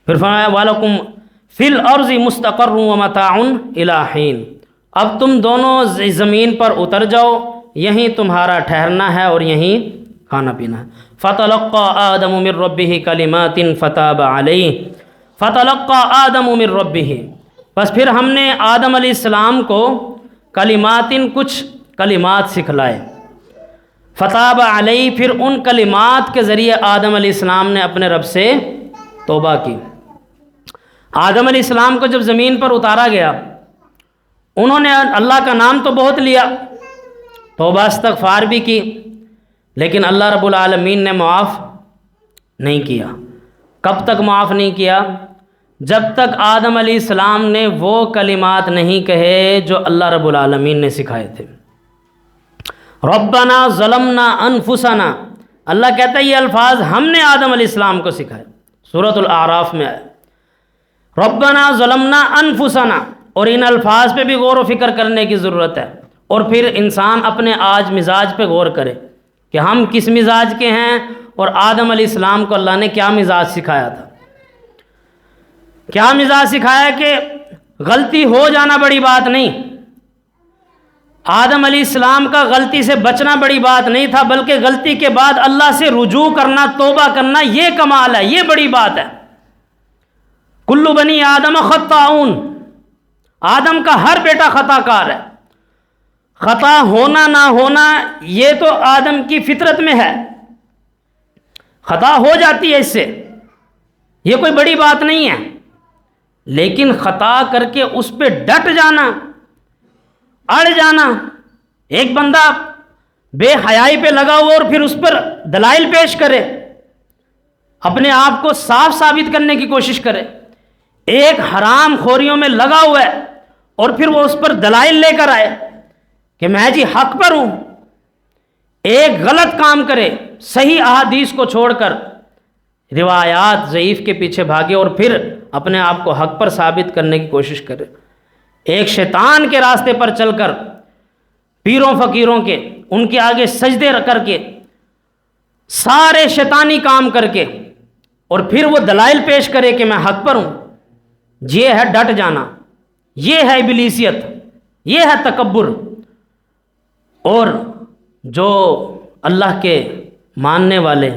پھر فرمایا وَلَكُمْ فِي الْأَرْضِ مُسْتَقَرٌّ وَمَتَاعٌ إِلَىٰ حِينٍ، اب تم دونوں زمین پر اتر جاؤ، یہیں تمہارا ٹھہرنا ہے اور یہیں کھانا پینا ہے۔ فَتَلَقَّىٰ آدَمُ مِن رَّبِّهِ كَلِمَاتٍ فَتَابَ عَلَيْهِ، فَتَلَقَّىٰ آدَمُ مِن رَّبِّهِ، بس پھر ہم نے آدم علیہ السلام کو کلماتٍ کچھ کلمات سکھلائے، فتاب علیہ، پھر ان کلمات کے ذریعے آدم علیہ السلام نے اپنے رب سے توبہ کی۔ آدم علیہ السلام کو جب زمین پر اتارا گیا، انہوں نے اللہ کا نام تو بہت لیا، توبہ استغفار بھی کی، لیکن اللہ رب العالمین نے معاف نہیں کیا۔ کب تک معاف نہیں کیا؟ جب تک آدم علیہ السلام نے وہ کلمات نہیں کہے جو اللہ رب العالمین نے سکھائے تھے۔ ربنا ظلمنا انفسنا، اللہ کہتا ہے یہ الفاظ ہم نے آدم علیہ السلام کو سکھائے، سورۃ الاعراف میں آئے ربنا ظلمنا انفسنا، اور ان الفاظ پہ بھی غور و فکر کرنے کی ضرورت ہے، اور پھر انسان اپنے آج مزاج پہ غور کرے کہ ہم کس مزاج کے ہیں، اور آدم علیہ السلام کو اللہ نے کیا مزاج سکھایا تھا۔ کیا مزاج سکھایا کہ غلطی ہو جانا بڑی بات نہیں، آدم علیہ السلام کا غلطی سے بچنا بڑی بات نہیں تھا، بلکہ غلطی کے بعد اللہ سے رجوع کرنا، توبہ کرنا، یہ کمال ہے، یہ بڑی بات ہے۔ کل بنی آدم خطاؤن، آدم کا ہر بیٹا خطا کار ہے، خطا ہونا نہ ہونا یہ تو آدم کی فطرت میں ہے، خطا ہو جاتی ہے، اس سے یہ کوئی بڑی بات نہیں ہے، لیکن خطا کر کے اس پہ ڈٹ جانا، اڑ جانا، ایک بندہ بے حیائی پہ لگا ہوا اور پھر اس پر دلائل پیش کرے، اپنے آپ کو صاف ثابت کرنے کی کوشش کرے، ایک حرام خوریوں میں لگا ہوا ہے اور پھر وہ اس پر دلائل لے کر آئے کہ میں جی حق پر ہوں، ایک غلط کام کرے، صحیح احادیث کو چھوڑ کر روایات ضعیف کے پیچھے بھاگے اور پھر اپنے آپ کو حق پر ثابت کرنے کی کوشش کرے، ایک شیطان کے راستے پر چل کر پیروں فقیروں کے ان کے آگے سجدے کر کے سارے شیطانی کام کر کے اور پھر وہ دلائل پیش کرے کہ میں حق پر ہوں، یہ ہے ڈٹ جانا، یہ ہے ابلیسیت، یہ ہے تکبر۔ اور جو اللہ کے ماننے والے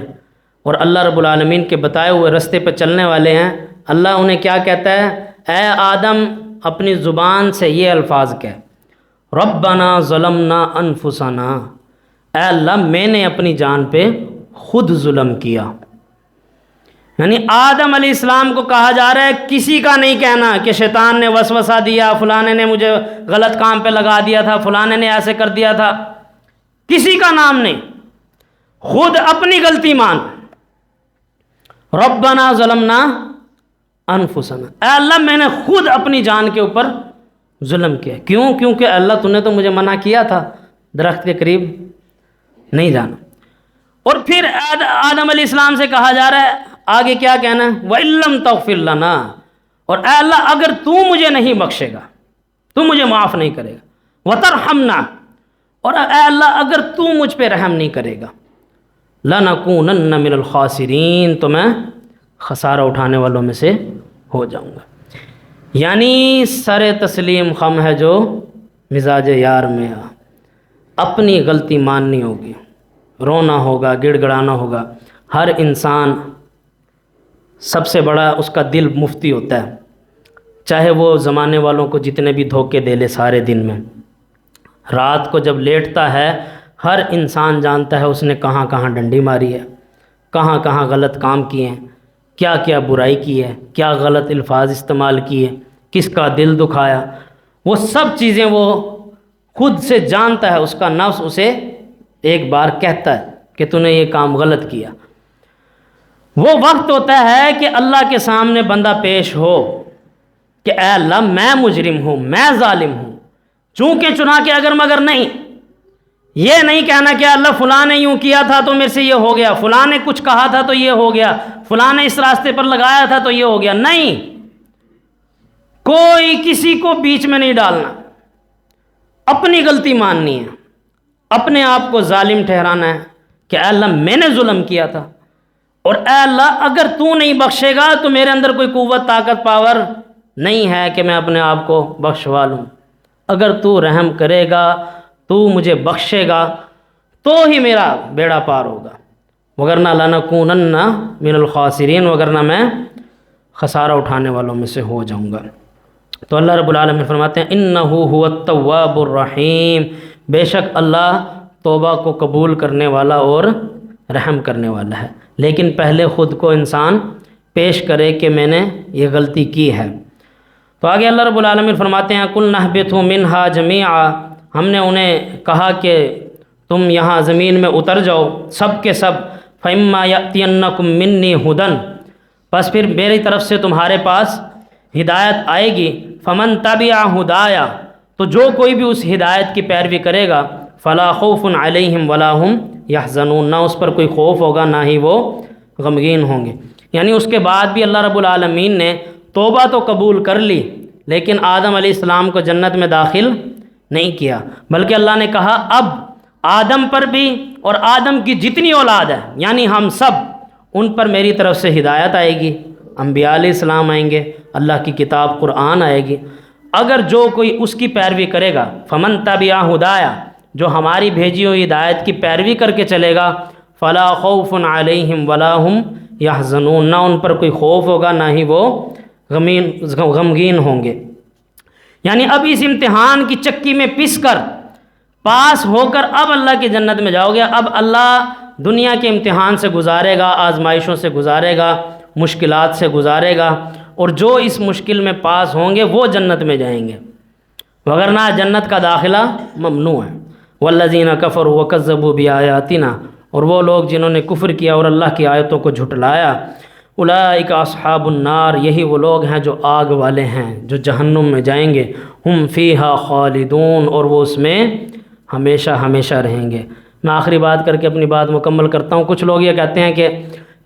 اور اللہ رب العالمین کے بتائے ہوئے رستے پہ چلنے والے ہیں، اللہ انہیں کیا کہتا ہے؟ اے آدم اپنی زبان سے یہ الفاظ کہہ، ربنا ظلمنا انفسنا، اے اللہ میں نے اپنی جان پہ خود ظلم کیا۔ یعنی آدم علیہ السلام کو کہا جا رہا ہے کسی کا نہیں کہنا کہ شیطان نے وسوسہ دیا، فلانے نے مجھے غلط کام پہ لگا دیا تھا، فلانے نے ایسے کر دیا تھا، کسی کا نام نہیں، خود اپنی غلطی مان، ربنا ظلمنا انفسنا، اے اللہ میں نے خود اپنی جان کے اوپر ظلم کیا۔ کیوں؟ کیونکہ اللہ تو نے تو مجھے منع کیا تھا درخت کے قریب نہیں جانا۔ اور پھر آدم علیہ السلام سے کہا جا رہا ہے آگے کیا کہنا ہے؟ وَإِن لَّمْ تَغْفِرْ لَنَا، اور اے اللہ اگر تو مجھے نہیں بخشے گا، تو مجھے معاف نہیں کرے گا، وَتَرْحَمْنَا، اور اے اللہ اگر تو مجھ پہ رحم نہیں کرے گا، لَنَكُونَنَّ مِنَ الْخَاسِرِينَ، تو میں خسارہ اٹھانے والوں میں سے ہو جاؤں گا۔ یعنی سر تسلیم خم ہے جو مزاج یار میں آ، اپنی غلطی ماننی ہوگی، رونا ہوگا، گڑ گڑانا ہوگا۔ ہر انسان سب سے بڑا اس کا دل مفتی ہوتا ہے، چاہے وہ زمانے والوں کو جتنے بھی دھوکے دے لے سارے دن میں، رات کو جب لیٹتا ہے ہر انسان جانتا ہے اس نے کہاں کہاں ڈنڈی ماری ہے، کہاں کہاں غلط کام کیے ہیں، کیا کیا برائی کی ہے، کیا غلط الفاظ استعمال کیے، کس کا دل دکھایا، وہ سب چیزیں وہ خود سے جانتا ہے، اس کا نفس اسے ایک بار کہتا ہے کہ تو نے یہ کام غلط کیا۔ وہ وقت ہوتا ہے کہ اللہ کے سامنے بندہ پیش ہو کہ اے اللہ میں مجرم ہوں، میں ظالم ہوں، چونکہ چنا کے اگر مگر نہیں، یہ نہیں کہنا کہ اللہ فلاں نے یوں کیا تھا تو میرے سے یہ ہو گیا، فلاں نے کچھ کہا تھا تو یہ ہو گیا، فلاں نے اس راستے پر لگایا تھا تو یہ ہو گیا، نہیں، کوئی کسی کو بیچ میں نہیں ڈالنا، اپنی غلطی ماننی ہے، اپنے آپ کو ظالم ٹھہرانا ہے کہ اے اللہ میں نے ظلم کیا تھا، اور اے اللہ اگر تو نہیں بخشے گا تو میرے اندر کوئی قوت طاقت پاور نہیں ہے کہ میں اپنے آپ کو بخشوا لوں، اگر تو رحم کرے گا، تو مجھے بخشے گا تو ہی میرا بیڑا پار ہوگا، وگرنہ لنکونن من الخاسرین، وگرنہ میں خسارہ اٹھانے والوں میں سے ہو جاؤں گا۔ تو اللہ رب العالمین فرماتے ہیں انہ هو التواب الرحیم، بے شک اللہ توبہ کو قبول کرنے والا اور رحم کرنے والا ہے، لیکن پہلے خود کو انسان پیش کرے کہ میں نے یہ غلطی کی ہے۔ تو آگے اللہ رب العالمین فرماتے ہیں قُلْ نَهْبِطُوا مِنْهَا جَمِيعًا، ہم نے انہیں کہا کہ تم یہاں زمین میں اتر جاؤ سب کے سب، فَإِمَّا يَأْتِيَنَّكُم مِّنِّي هُدًى، بس پھر میری طرف سے تمہارے پاس ہدایت آئے گی، فَمَن تَبِعَ هُدَايَ، تو جو کوئی بھی اس ہدایت کی پیروی کرے گا، فَلَا خَوْفٌ عَلَيْهِمْ وَلَا هُمْ يَحْزَنُونَ، نہ اس پر کوئی خوف ہوگا نہ ہی وہ غمگین ہوں گے۔ یعنی اس کے بعد بھی اللہ رب العالمین نے توبہ تو قبول کر لی، لیکن آدم علیہ السلام کو جنت میں داخل نہیں کیا، بلکہ اللہ نے کہا اب آدم پر بھی اور آدم کی جتنی اولاد ہے یعنی ہم سب، ان پر میری طرف سے ہدایت آئے گی، انبیاء علیہ السلام آئیں گے، اللہ کی کتاب قرآن آئے گی، اگر جو کوئی اس کی پیروی کرے گا، فمن تبع ہدایا، جو ہماری بھیجی ہوئی ہدایت کی پیروی کر کے چلے گا، فلا خوف علیہم ولا ہم یحزنون، نہ ان پر کوئی خوف ہوگا نہ ہی وہ غمگین ہوں گے۔ یعنی اب اس امتحان کی چکی میں پس کر پاس ہو کر اب اللہ کی جنت میں جاؤ گے، اب اللہ دنیا کے امتحان سے گزارے گا، آزمائشوں سے گزارے گا، مشکلات سے گزارے گا، اور جو اس مشکل میں پاس ہوں گے وہ جنت میں جائیں گے، وگرنہ جنت کا داخلہ ممنوع ہے۔ والذین کفروا وکذبوا بآیاتنا، اور وہ لوگ جنہوں نے کفر کیا اور اللہ کی آیتوں کو جھٹلایا، اولئک اصحاب النار، یہی وہ لوگ ہیں جو آگ والے ہیں، جو جہنم میں جائیں گے، ہم فیہا خالدون، اور وہ اس میں ہمیشہ ہمیشہ رہیں گے۔ میں آخری بات کر کے اپنی بات مکمل کرتا ہوں۔ کچھ لوگ یہ کہتے ہیں کہ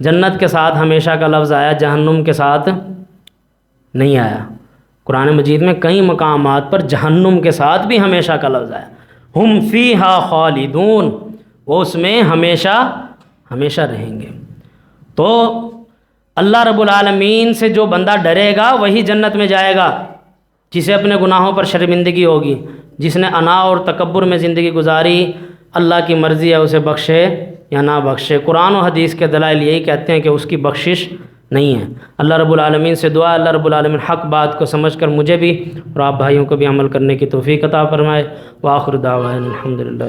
جنت کے ساتھ ہمیشہ کا لفظ آیا، جہنم کے ساتھ نہیں آیا۔ قرآن مجید میں کئی مقامات پر جہنم کے ساتھ بھی ہمیشہ کا لفظ آیا، ہم فیہا خالدون، وہ اس میں ہمیشہ ہمیشہ رہیں گے۔ تو اللہ رب العالمین سے جو بندہ ڈرے گا وہی جنت میں جائے گا، جسے اپنے گناہوں پر شرمندگی ہوگی، جس نے انا اور تکبر میں زندگی گزاری، اللہ کی مرضی ہے اسے بخشے یا نہ بخشے۔ قرآن و حدیث کے دلائل یہی کہتے ہیں کہ اس کی بخشش نہیں ہے۔ اللہ رب العالمین سے دعا، اللہ رب العالمین حق بات کو سمجھ کر مجھے بھی اور آپ بھائیوں کو بھی عمل کرنے کی توفیق عطا فرمائے۔ وآخر دعوانا الحمدللہ۔